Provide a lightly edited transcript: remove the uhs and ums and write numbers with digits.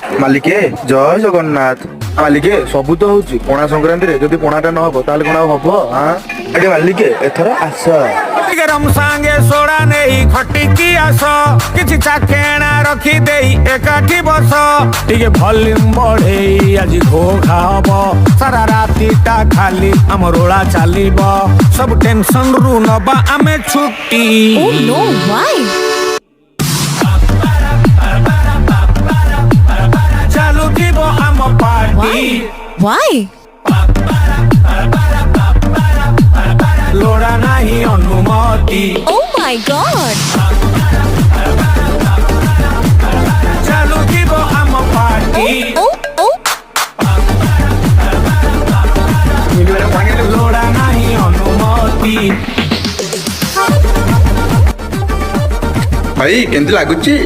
ମାଲିକେ ଜୟ ଜଗନ୍ନାଥ। ମାଲିକେ ସବୁ ତ ହଉଛି ପଣା ସଂକ୍ରାନ୍ତିରେ, ଯଦି ପଣାଟା ନ ହବ ତାହେଲେ କଣ ଆଉ ହବ? ଆଜ୍ଞା ମାଲିକେ ଏଥର ଆସ। ଗରମ ସାଙ୍ଗେ ସୋଡ଼ା ନେଇ ଖଟିକି ଆସ, କିଛି ଚାଖେଣା ରଖି ଦେଇ ଏକାଠି ବସ। ଟିକେ ଭଲ୍ୟୁମ ବଢେଇ ଆଜି ଘୋଘା ହବ, ସାରା ରାତିଟା ଖାଲି ଆମ ରୋଳା ଚାଲିବ। ସବୁ ଟେନସନ ରୁ ନବା ଆମେ ଛୁଟି। Oh no, why? ଚାଲୁଥିବ ଆମ ପାର୍ଟି। Why? ଲୋଡ଼ା ନାହିଁ ଅନୁମତି। Oh my god! ଚାଲୁଥିବ ଆମ ପାର୍ଟି। Oh, oh. ଲୋଡ଼ା ନାହିଁ ଅନୁମତି। ଭାଇ କେମିତି ଲାଗୁଛି?